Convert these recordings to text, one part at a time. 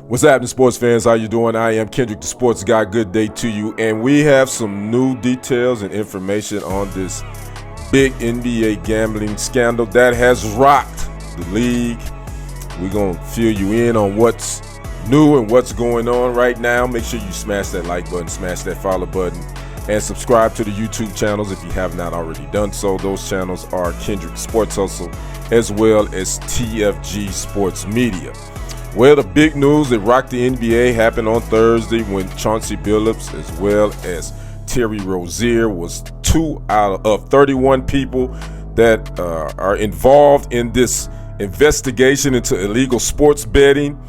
What's happening, sports fans? How you doing? I am Kendrick, the sports guy. Good day to you. And we have some new details and information on this big NBA gambling scandal that has rocked the league. We're going to fill you in on what's new and what's going on right now. Make sure you smash that like button, smash that follow button, and subscribe to the YouTube channels if you have not already done so. Those channels are Kendrick Sports Hustle as well as TFG Sports Media. Well, the big news that rocked the NBA happened on Thursday when Chauncey Billups as well as Terry Rozier was 2 out of 31 people that are involved in this investigation into illegal sports betting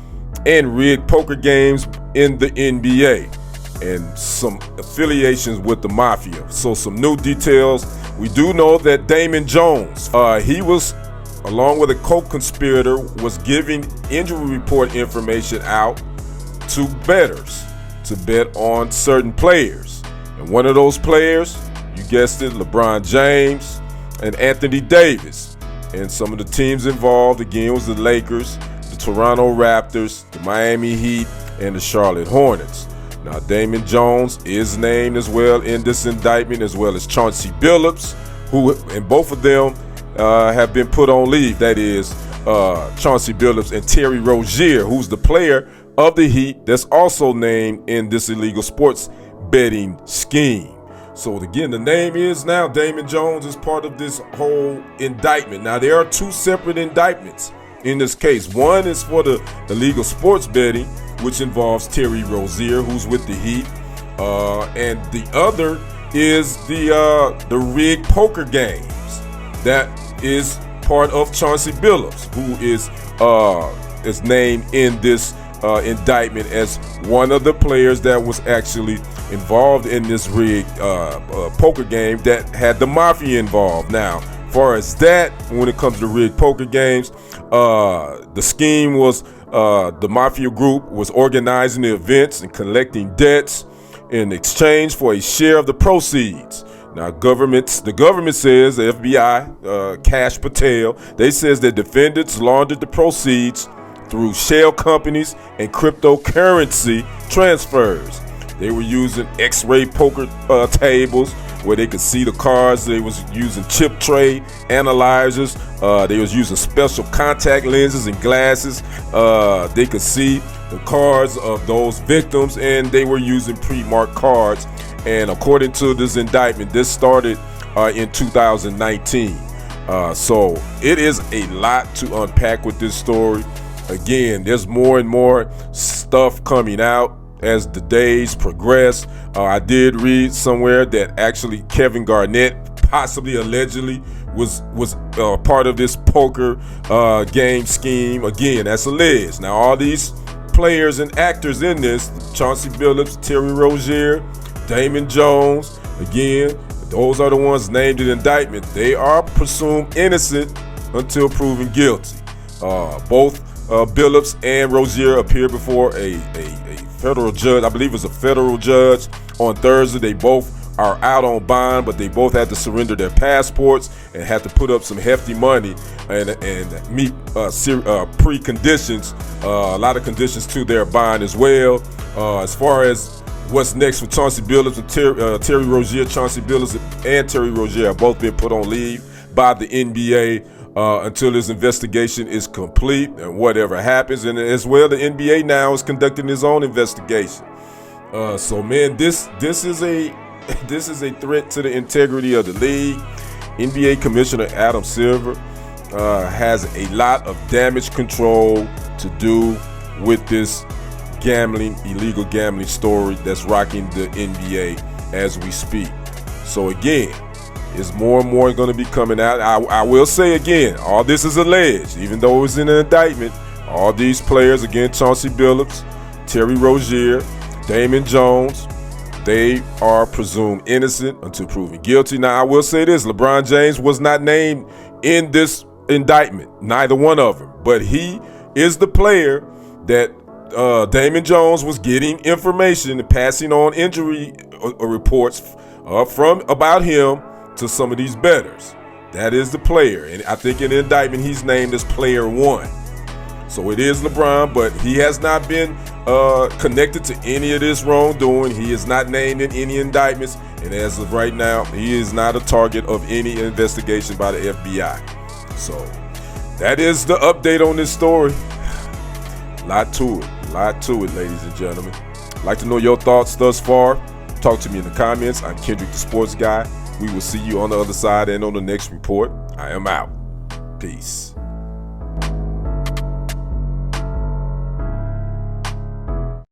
and rigged poker games in the NBA and some affiliations with the mafia. So some new details. We do know that Damon Jones, he was, along with a co-conspirator, was giving injury report information out to bettors to bet on certain players. And one of those players, you guessed it, LeBron James and Anthony Davis. And some of the teams involved, again, was the Lakers, the Toronto Raptors, the Miami Heat, and the Charlotte Hornets. Now, Damon Jones is named as well in this indictment, as well as Chauncey Billups, who, and both of them have been put on leave. That is Chauncey Billups and Terry Rozier, who's the player of the Heat that's also named in this illegal sports betting scheme. So again, the name is now Damon Jones is part of this whole indictment. Now, there are two separate indictments in this case. One is for the illegal sports betting, which involves Terry Rozier, who's with the Heat, and the other is the rigged poker games. That is part of Chauncey Billups, who is named in this indictment as one of the players that was actually involved in this rigged poker game that had the mafia involved. Now, as far as that, when it comes to rigged poker games, the scheme was the mafia group was organizing the events and collecting debts in exchange for a share of the proceeds. Now, the government says, the FBI, Cash Patel, they says that defendants laundered the proceeds through shell companies and cryptocurrency transfers. They were using X-ray poker tables where they could see the cards. They was using chip tray analyzers. They was using special contact lenses and glasses. They could see the cards of those victims, and they were using pre-marked cards. And according to this indictment, this started in 2019. So it is a lot to unpack with this story. Again, there's more and more stuff coming out as the days progress. I did read somewhere that actually Kevin Garnett possibly allegedly was part of this poker game scheme. Again, that's alleged. Now, all these players and actors in this, Chauncey Billups, Terry Rozier, Damon Jones, again, those are the ones named in the indictment. They are presumed innocent until proven guilty. Both Billups and Rozier appeared before a federal judge. I believe it was a federal judge on Thursday. They both are out on bond, but they both had to surrender their passports and had to put up some hefty money and meet pre-conditions, a lot of conditions to their bond as well. As far as what's next for Chauncey Billups and Terry Rozier, Chauncey Billups and Terry Rozier have both been put on leave by the NBA until this investigation is complete and whatever happens. And as well, the NBA now is conducting its own investigation. So man, this is a threat to the integrity of the league. NBA Commissioner Adam Silver has a lot of damage control to do with this illegal gambling story that's rocking the NBA as we speak. So again, there's more and more going to be coming out. I will say again, all this is alleged, even though it's in an indictment. All these players, again, Chauncey Billups, Terry Rozier, Damon Jones, they are presumed innocent until proven guilty. Now, I will say this, LeBron James was not named in this indictment, neither one of them, but he is the player that Damon Jones was getting information and passing on injury reports from about him to some of these bettors. That is the player, and I think in the indictment he's named as player one. So it is LeBron, but he has not been connected to any of this wrongdoing. He is not named in any indictments, and as of right now, he is not a target of any investigation by the FBI. So that is the update on this story. Lot to it, ladies and gentlemen. I'd like to know your thoughts thus far. Talk to me in the comments. I'm Kendrick the Sports Guy. We will see you on the other side and on the next report. I am out. Peace.